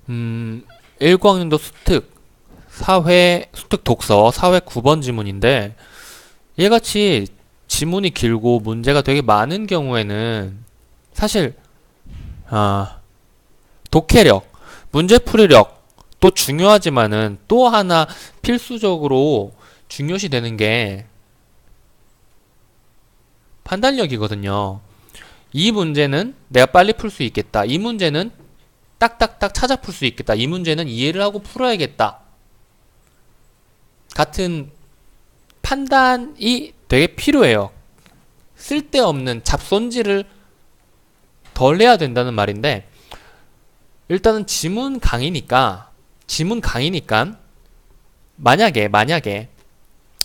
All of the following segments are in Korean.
음, 19학년도 수특 독서 사회 9번 지문인데, 얘같이 지문이 길고 문제가 되게 많은 경우에는 사실 독해력, 문제풀이력도 중요하지만은 또 하나 필수적으로 중요시 되는 게 판단력이거든요. 이 문제는 내가 빨리 풀 수 있겠다. 이 문제는 딱딱딱 찾아 풀 수 있겠다. 이 문제는 이해를 하고 풀어야겠다. 같은 판단이 되게 필요해요. 쓸데없는 잡손질을 덜 해야 된다는 말인데, 일단은 지문 강의니까 만약에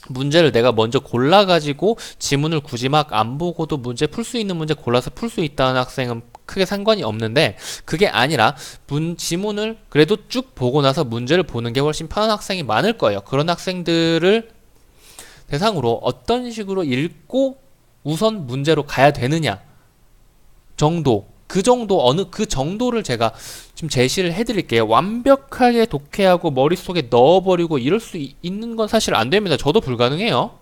문제를 내가 먼저 골라가지고 지문을 굳이 막 안 보고도 문제 풀 수 있는 문제 골라서 풀 수 있다는 학생은 크게 상관이 없는데, 그게 아니라 지문을 그래도 쭉 보고 나서 문제를 보는 게 훨씬 편한 학생이 많을 거예요. 그런 학생들을 대상으로 어떤 식으로 읽고 우선 문제로 가야 되느냐 정도, 그 정도를 제가 좀 제시를 해드릴게요. 완벽하게 독해하고 머릿속에 넣어버리고 이럴 수 있는 건 사실 안 됩니다. 저도 불가능해요.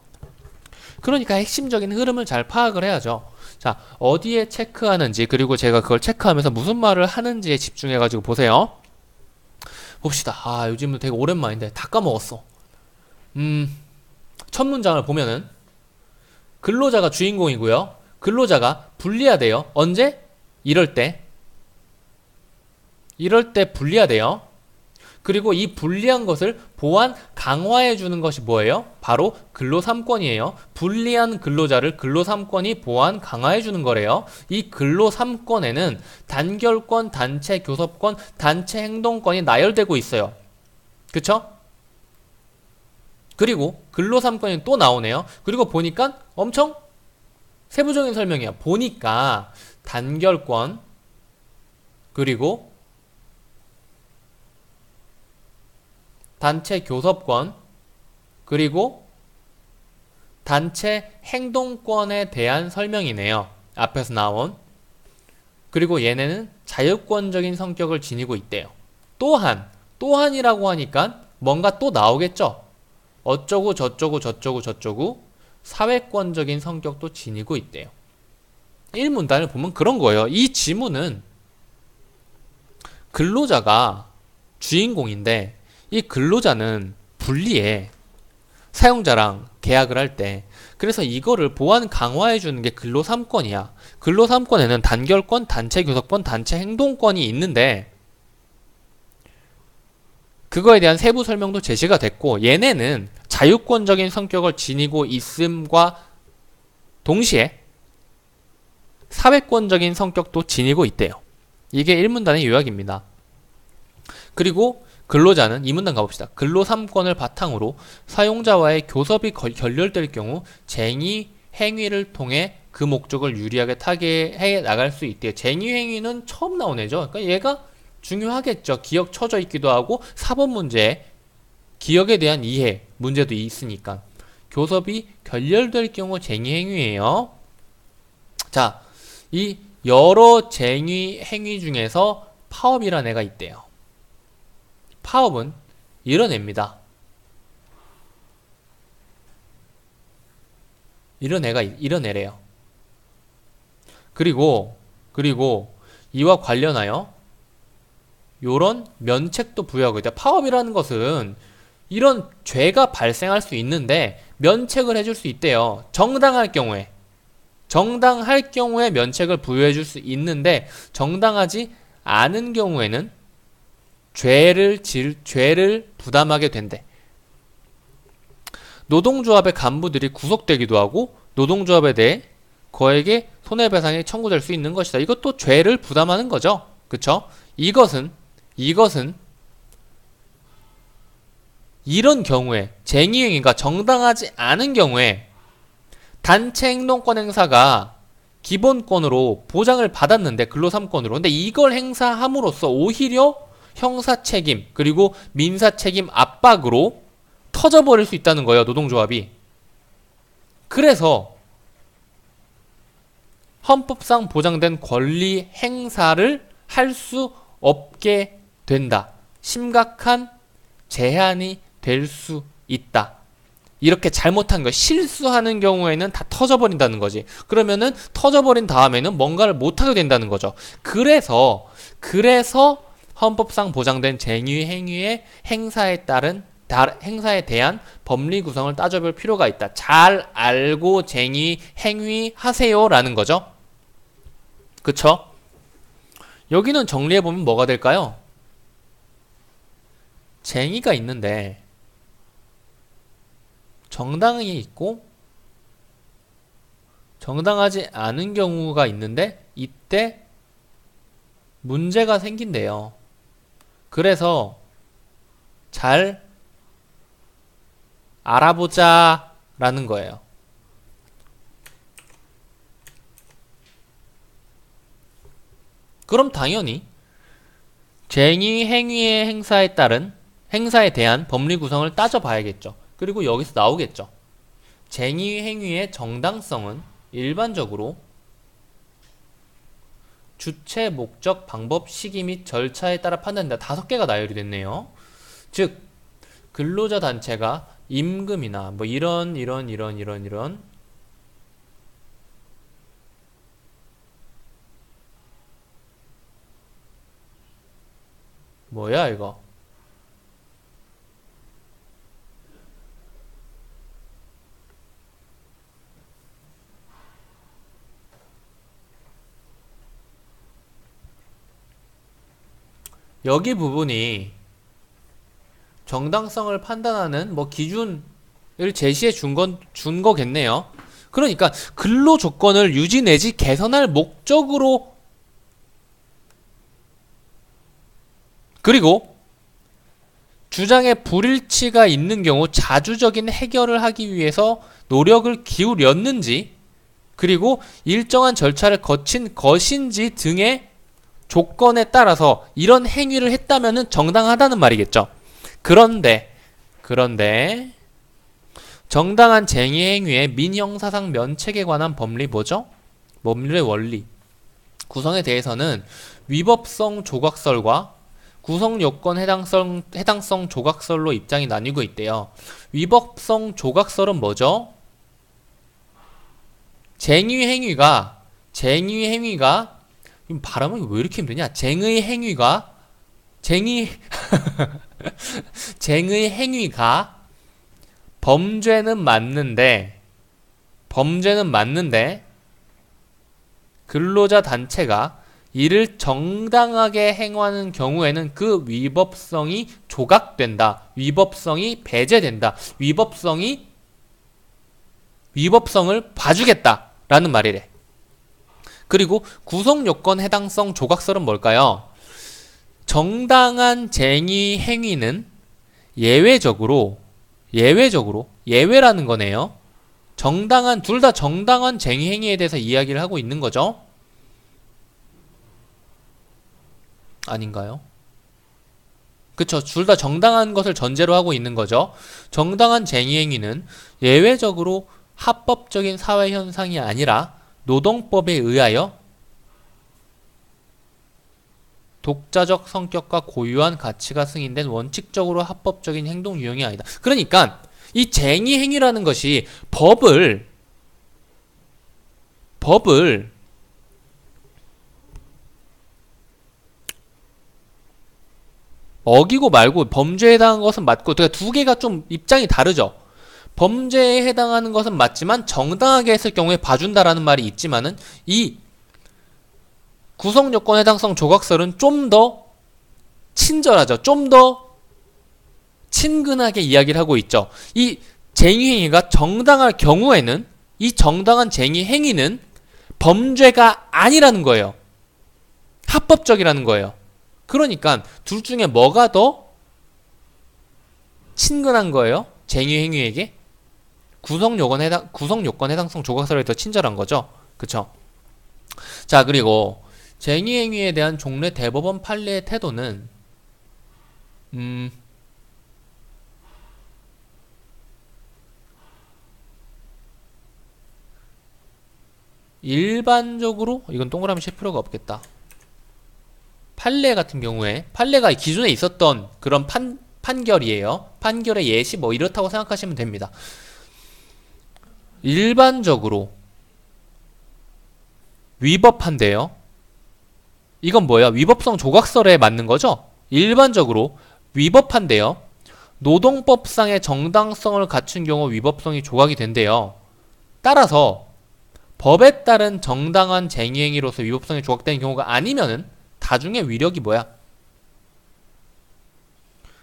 그러니까 핵심적인 흐름을 잘 파악을 해야죠. 자, 어디에 체크하는지, 그리고 제가 그걸 체크하면서 무슨 말을 하는지에 집중해가지고 보세요. 봅시다. 요즘은 되게 오랜만인데 다 까먹었어. 첫 문장을 보면은 근로자가 주인공이고요. 근로자가 불리하대요. 언제? 이럴 때 불리하대요. 그리고 이 불리한 것을 보완 강화해 주는 것이 뭐예요? 바로 근로 3권이에요. 불리한 근로자를 근로 3권이 보완 강화해 주는 거래요. 이 근로 3권에는 단결권, 단체 교섭권, 단체 행동권이 나열되고 있어요. 그쵸? 그리고 근로 3권이 또 나오네요. 그리고 보니까 엄청 세부적인 설명이야. 보니까 단결권, 그리고 단체 교섭권, 그리고 단체 행동권에 대한 설명이네요. 앞에서 나온. 그리고 얘네는 자유권적인 성격을 지니고 있대요. 또한이라고 하니까 뭔가 또 나오겠죠? 어쩌고 저쩌고 사회권적인 성격도 지니고 있대요. 1문단을 보면 그런 거예요. 이 지문은 근로자가 주인공인데 이 근로자는 불리해. 사용자랑 계약을 할 때. 그래서 이거를 보완 강화해 주는 게 근로 3권이야. 근로 3권에는 단결권, 단체 교섭권, 단체 행동권이 있는데 그거에 대한 세부 설명도 제시가 됐고, 얘네는 자유권적인 성격을 지니고 있음과 동시에 사회권적인 성격도 지니고 있대요. 이게 1문단의 요약입니다. 그리고 근로자는 2문단 가봅시다. 근로 3권을 바탕으로 사용자와의 교섭이 결렬될 경우 쟁의 행위를 통해 그 목적을 유리하게 타개해 나갈 수 있대요. 쟁의 행위는 처음 나오네죠. 그러니까 얘가 중요하겠죠. 기억 쳐져 있기도 하고 4번 문제에 기억에 대한 이해 문제도 있으니까. 교섭이 결렬될 경우 쟁의 행위예요. 자, 이 여러 쟁의 행위 중에서 파업이라는 애가 있대요. 파업은 이런 애입니다. 이런 애래요. 그리고 이와 관련하여 요런 면책도 부여하고 있다. 파업이라는 것은 이런 죄가 발생할 수 있는데 면책을 해줄 수 있대요. 정당할 경우에 면책을 부여해 줄 수 있는데, 정당하지 않은 경우에는 죄를 부담하게 된대. 노동조합의 간부들이 구속되기도 하고 노동조합에 대해 거액의 손해배상이 청구될 수 있는 것이다. 이것도 죄를 부담하는 거죠. 그쵸? 이것은 이런 경우에 쟁의행위가 정당하지 않은 경우에 단체 행동권 행사가 기본권으로 보장을 받았는데 근로 3권으로, 근데 이걸 행사함으로써 오히려 형사 책임 그리고 민사 책임 압박으로 터져버릴 수 있다는 거예요. 노동조합이. 그래서 헌법상 보장된 권리 행사를 할 수 없게 된다. 심각한 제한이 될 수 있다. 이렇게 잘못한 거, 실수하는 경우에는 다 터져버린다는 거지. 그러면은 터져버린 다음에는 뭔가를 못하게 된다는 거죠. 그래서 헌법상 보장된 쟁의 행위의 행사에 대한 법리 구성을 따져볼 필요가 있다. 잘 알고 쟁의 행위 하세요라는 거죠. 그쵸? 여기는 정리해보면 뭐가 될까요? 쟁의가 있는데 정당이 있고 정당하지 않은 경우가 있는데 이때 문제가 생긴대요. 그래서 잘 알아보자 라는 거예요. 그럼 당연히 쟁의 행위의 행사에 대한 법리 구성을 따져봐야겠죠. 그리고 여기서 나오겠죠. 쟁의 행위의 정당성은 일반적으로 주체, 목적, 방법, 시기 및 절차에 따라 판단된다. 5개가 나열이 됐네요. 즉 근로자 단체가 임금이나 뭐 이런 뭐야 이거? 여기 부분이 정당성을 판단하는 뭐 기준을 제시해 준 거겠네요. 그러니까 근로 조건을 유지 내지 개선할 목적으로, 그리고 주장에 불일치가 있는 경우 자주적인 해결을 하기 위해서 노력을 기울였는지, 그리고 일정한 절차를 거친 것인지 등의 조건에 따라서 이런 행위를 했다면 정당하다는 말이겠죠. 그런데 정당한 쟁의 행위의 민형사상 면책에 관한 법리 뭐죠? 법률의 원리 구성에 대해서는 위법성 조각설과 구성요건 해당성 조각설로 입장이 나뉘고 있대요. 위법성 조각설은 뭐죠? 쟁의 행위가 발음이 왜 이렇게 힘드냐? 쟁의 행위가 범죄는 맞는데 근로자 단체가 이를 정당하게 행하는 경우에는 그 위법성이 조각된다. 위법성이 배제된다. 위법성을 봐주겠다라는 말이래. 그리고 구성요건 해당성 조각설은 뭘까요? 정당한 쟁의 행위는 예외라는 거네요. 둘 다 정당한 쟁의 행위에 대해서 이야기를 하고 있는 거죠. 아닌가요? 그쵸. 둘 다 정당한 것을 전제로 하고 있는 거죠. 정당한 쟁의 행위는 예외적으로 합법적인 사회 현상이 아니라 노동법에 의하여 독자적 성격과 고유한 가치가 승인된 원칙적으로 합법적인 행동 유형이 아니다. 그러니까 이 쟁의 행위라는 것이 법을 어기고 말고 범죄에 해당한 것은 맞고, 그러니까 두 개가 좀 입장이 다르죠. 범죄에 해당하는 것은 맞지만 정당하게 했을 경우에 봐준다라는 말이 있지만은 이 구성요건 해당성 조각설은 좀 더 친절하죠. 좀 더 친근하게 이야기를 하고 있죠. 이 쟁의행위가 정당할 경우에는 이 정당한 쟁의행위는 범죄가 아니라는 거예요. 합법적이라는 거예요. 그러니까 둘 중에 뭐가 더 친근한 거예요? 쟁의행위에게? 구성요건 해당성 조각설이 더 친절한 거죠. 그쵸? 자, 그리고 쟁의행위에 대한 종래 대법원 판례의 태도는 일반적으로 이건 동그라미 칠 필요가 없겠다. 판례 같은 경우에 판례가 기존에 있었던 그런 판결이에요. 판결의 예시 뭐 이렇다고 생각하시면 됩니다. 일반적으로 위법한데요. 이건 뭐야? 위법성 조각설에 맞는 거죠? 일반적으로 위법한데요. 노동법상의 정당성을 갖춘 경우 위법성이 조각이 된대요. 따라서 법에 따른 정당한 쟁의행위로서 위법성이 조각되는 경우가 아니면은 다중의 위력이 뭐야?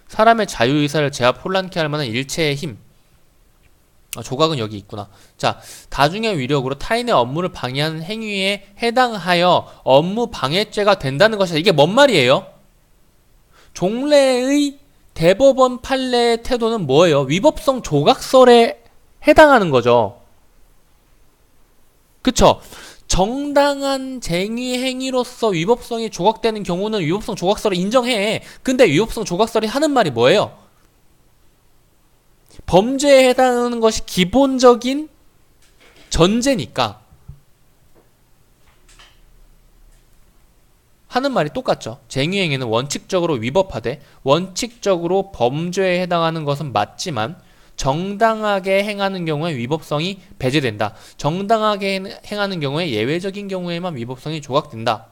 사람의 자유의사를 제압 혼란케 할 만한 일체의 힘. 조각은 여기 있구나. 자, 다중의 위력으로 타인의 업무를 방해하는 행위에 해당하여 업무 방해죄가 된다는 것이다. 이게 뭔 말이에요? 종래의 대법원 판례의 태도는 뭐예요? 위법성 조각설에 해당하는 거죠. 그쵸? 정당한 쟁의 행위로서 위법성이 조각되는 경우는 위법성 조각설을 인정해. 근데 위법성 조각설이 하는 말이 뭐예요? 범죄에 해당하는 것이 기본적인 전제니까 하는 말이 똑같죠. 쟁의행위는 원칙적으로 위법하되 원칙적으로 범죄에 해당하는 것은 맞지만 정당하게 행하는 경우에 위법성이 배제된다. 정당하게 행하는 경우에 예외적인 경우에만 위법성이 조각된다.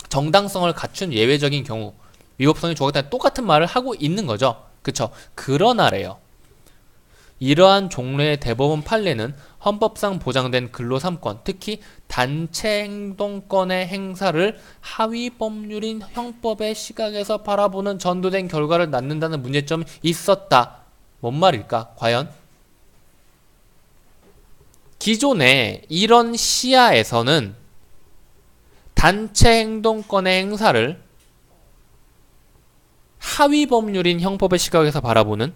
정당성을 갖춘 예외적인 경우 위법성이 조각된다. 똑같은 말을 하고 있는 거죠. 그쵸? 그러나래요. 이러한 종류의 대법원 판례는 헌법상 보장된 근로3권, 특히 단체 행동권의 행사를 하위 법률인 형법의 시각에서 바라보는 전도된 결과를 낳는다는 문제점이 있었다. 뭔 말일까? 과연? 기존에 이런 시야에서는 단체 행동권의 행사를 하위 법률인 형법의 시각에서 바라보는,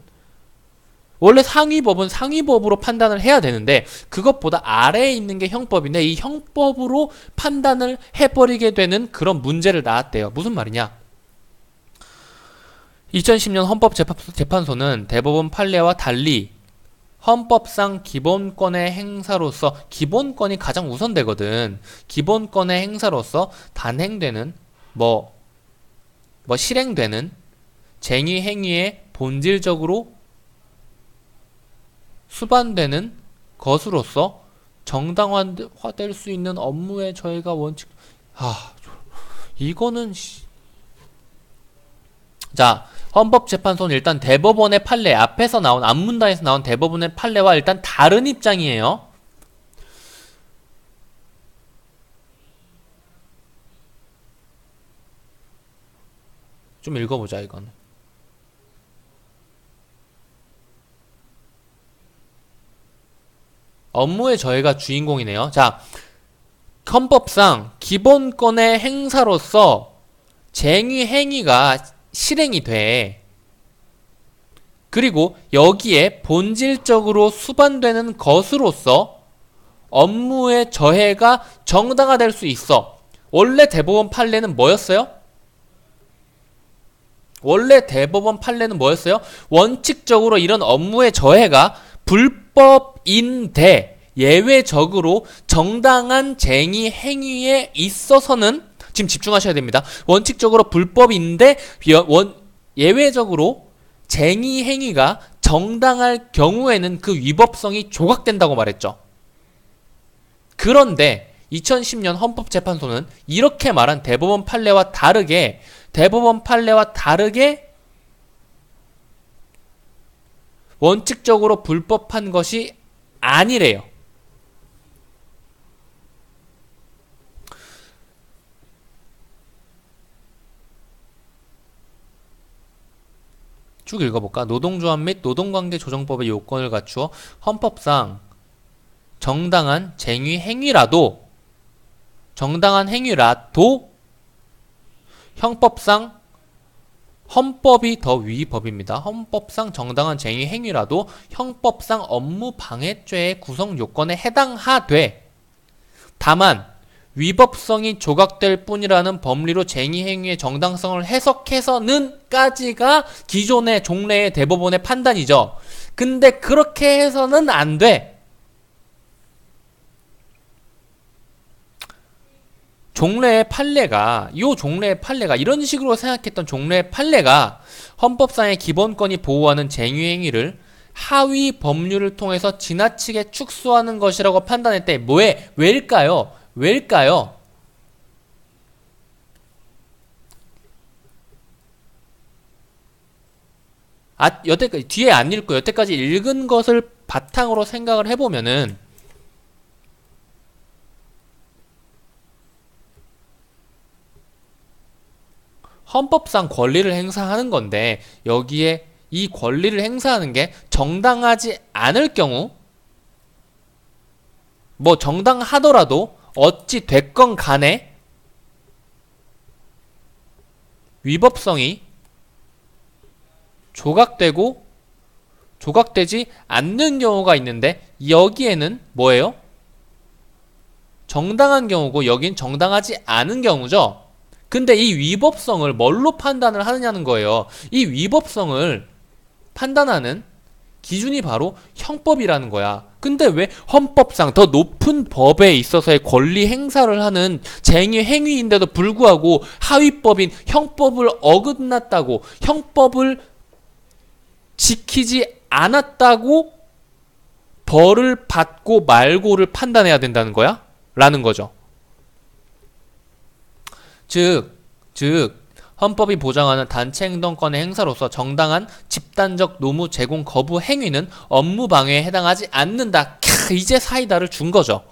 원래 상위법은 상위법으로 판단을 해야 되는데 그것보다 아래에 있는 게 형법인데 이 형법으로 판단을 해버리게 되는 그런 문제를 낳았대요. 무슨 말이냐? 2010년 헌법재판소는 대법원 판례와 달리 헌법상 기본권의 행사로서, 기본권이 가장 우선되거든. 기본권의 행사로서 단행되는 실행되는 쟁의 행위에 본질적으로 수반되는 것으로서 정당화될 수 있는 업무의 저해가 원칙. 이거는 자, 헌법재판소는 일단 대법원의 판례, 앞에서 나온 앞문단에서 나온 대법원의 판례와 일단 다른 입장이에요. 좀 읽어보자. 이거는 업무의 저해가 주인공이네요. 자, 헌법상 기본권의 행사로서 쟁의 행위가 실행이 돼. 그리고 여기에 본질적으로 수반되는 것으로서 업무의 저해가 정당화될 수 있어. 원래 대법원 판례는 뭐였어요? 원칙적으로 이런 업무의 저해가 불법인데 예외적으로 정당한 쟁의 행위에 있어서는, 지금 집중하셔야 됩니다. 원칙적으로 불법인데 예외적으로 쟁의 행위가 정당할 경우에는 그 위법성이 조각된다고 말했죠. 그런데 2010년 헌법재판소는 이렇게 말한 대법원 판례와 다르게 원칙적으로 불법한 것이 아니래요. 쭉 읽어볼까? 노동조합 및 노동관계 조정법의 요건을 갖추어 헌법상 정당한 쟁의 행위라도 헌법이 더 위법입니다. 헌법상 정당한 쟁의 행위라도 형법상 업무 방해죄의 구성 요건에 해당하되, 다만 위법성이 조각될 뿐이라는 법리로 쟁의 행위의 정당성을 해석해서는 까지가 기존의 종래의 대법원의 판단이죠. 근데 그렇게 해서는 안 돼. 종래의 판례가 이런 식으로 생각했던 종래의 판례가 헌법상의 기본권이 보호하는 쟁의행위를 하위 법률을 통해서 지나치게 축소하는 것이라고 판단했대. 왜일까요? 왜일까요? 여태까지, 뒤에 안 읽고 여태까지 읽은 것을 바탕으로 생각을 해보면은, 헌법상 권리를 행사하는 건데, 여기에 이 권리를 행사하는 게 정당하지 않을 경우, 뭐 정당하더라도 어찌 됐건 간에 위법성이 조각되지 않는 경우가 있는데, 여기에는 뭐예요? 정당한 경우고 여긴 정당하지 않은 경우죠. 근데 이 위법성을 뭘로 판단을 하느냐는 거예요. 이 위법성을 판단하는 기준이 바로 형법이라는 거야. 근데 왜 헌법상 더 높은 법에 있어서의 권리 행사를 하는 쟁의 행위인데도 불구하고 하위법인 형법을 어긋났다고, 형법을 지키지 않았다고 벌을 받고 말고를 판단해야 된다는 거야? 라는 거죠. 즉, 헌법이 보장하는 단체 행동권의 행사로서 정당한 집단적 노무 제공 거부 행위는 업무 방해에 해당하지 않는다. 이제 사이다를 준 거죠.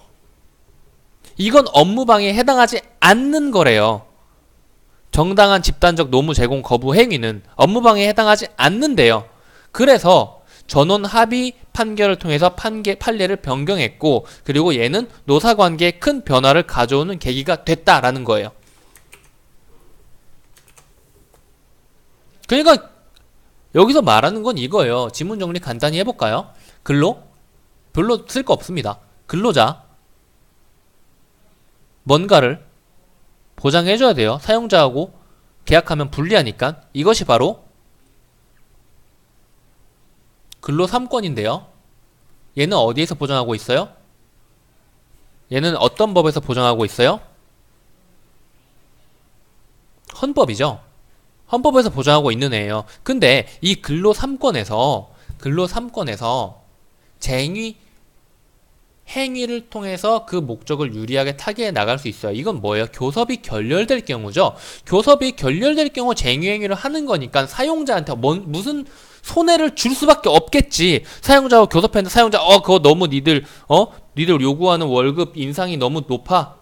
이건 업무 방해에 해당하지 않는 거래요. 정당한 집단적 노무 제공 거부 행위는 업무 방해에 해당하지 않는데요. 그래서 전원 합의 판결을 통해서 판례를 변경했고, 그리고 얘는 노사관계에 큰 변화를 가져오는 계기가 됐다라는 거예요. 그러니까 여기서 말하는 건 이거예요. 지문 정리 간단히 해볼까요? 별로 쓸 거 없습니다. 근로자 뭔가를 보장해줘야 돼요. 사용자하고 계약하면 불리하니까. 이것이 바로 근로 3권인데요. 얘는 어디에서 보장하고 있어요? 얘는 어떤 법에서 보장하고 있어요? 헌법이죠. 헌법에서 보장하고 있는 애예요. 근데 이 근로 3권에서 쟁의 행위를 통해서 그 목적을 유리하게 타개해 나갈 수 있어요. 이건 뭐예요? 교섭이 결렬될 경우죠. 교섭이 결렬될 경우 쟁의 행위를 하는 거니까 사용자한테 무슨 손해를 줄 수밖에 없겠지. 사용자하고 교섭했는데 사용자 그거 너무 니들 요구하는 월급 인상이 너무 높아.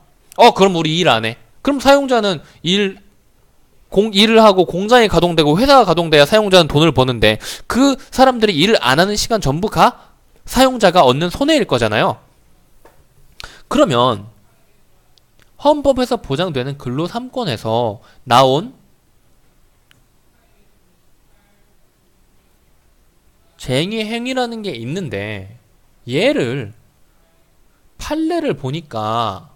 그럼 우리 일 안 해. 그럼 사용자는 일을 하고 공장이 가동되고 회사가 가동돼야 사용자는 돈을 버는데, 그 사람들이 일을 안 하는 시간 전부가 사용자가 얻는 손해일 거잖아요. 그러면 헌법에서 보장되는 근로 3권에서 나온 쟁의 행위라는 게 있는데, 얘를 판례를 보니까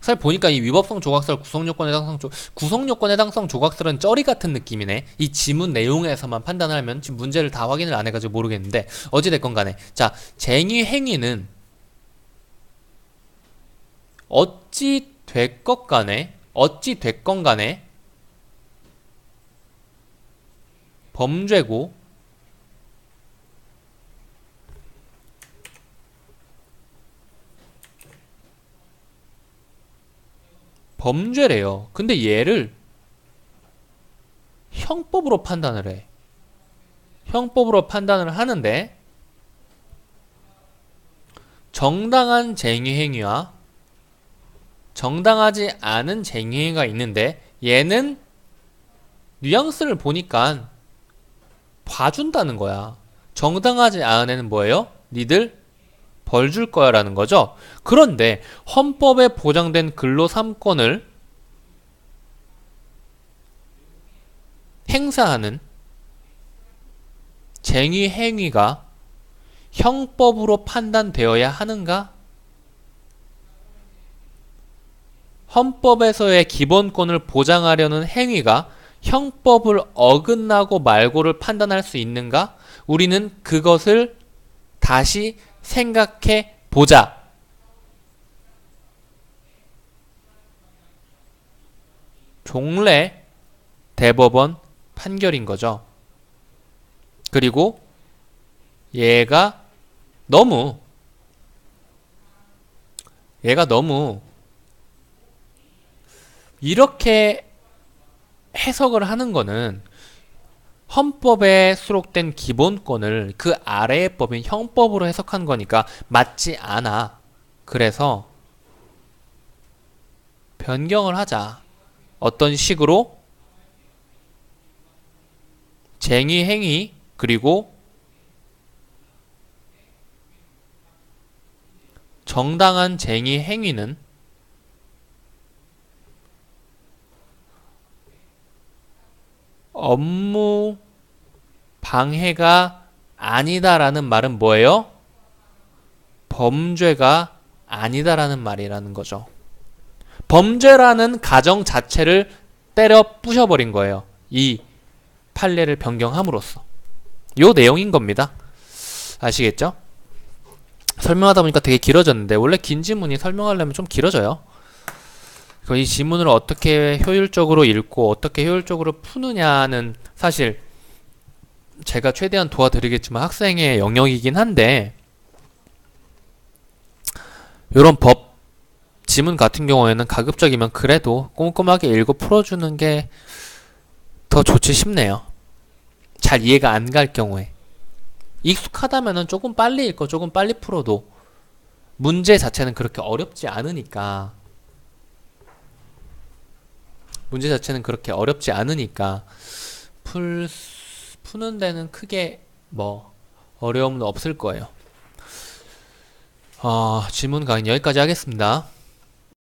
사실 보니까 이 위법성 조각설, 구성요건 해당성 조각설은 쩌리 같은 느낌이네. 이 지문 내용에서만 판단을 하면, 지금 문제를 다 확인을 안 해가지고 모르겠는데, 어찌됐건 간에. 자, 쟁의 행위는 어찌 됐건 간에 범죄고, 범죄래요. 근데 얘를 형법으로 판단을 해. 형법으로 판단을 하는데, 정당한 쟁의 행위와 정당하지 않은 쟁의 행위가 있는데, 얘는 뉘앙스를 보니까 봐준다는 거야. 정당하지 않은 애는 뭐예요? 니들 벌 줄 거야 라는 거죠. 그런데 헌법에 보장된 근로 3권을 행사하는 쟁의 행위가 형법으로 판단되어야 하는가? 헌법에서의 기본권을 보장하려는 행위가 형법을 어긋나고 말고를 판단할 수 있는가? 우리는 그것을 다시 생각해 보자. 종래 대법원 판결인 거죠. 그리고 얘가 너무 이렇게 해석을 하는 거는 헌법에 수록된 기본권을 그 아래의 법인 형법으로 해석한 거니까 맞지 않아. 그래서 변경을 하자. 어떤 식으로? 쟁의 행위 그리고 정당한 쟁의 행위는 업무 방해가 아니다라는 말은 뭐예요? 범죄가 아니다라는 말이라는 거죠. 범죄라는 가정 자체를 때려 부셔버린 거예요. 이 판례를 변경함으로써. 요 내용인 겁니다. 아시겠죠? 설명하다 보니까 되게 길어졌는데 원래 긴 지문이 설명하려면 좀 길어져요. 이 지문을 어떻게 효율적으로 읽고 어떻게 효율적으로 푸느냐는 사실 제가 최대한 도와드리겠지만 학생의 영역이긴 한데, 요런 법 지문 같은 경우에는 가급적이면 그래도 꼼꼼하게 읽고 풀어주는 게 더 좋지 싶네요. 잘 이해가 안 갈 경우에. 익숙하다면은 조금 빨리 읽고 조금 빨리 풀어도 문제 자체는 그렇게 어렵지 않으니까 푸는 데는 크게 뭐 어려움은 없을 거예요. 지문 강의 여기까지 하겠습니다.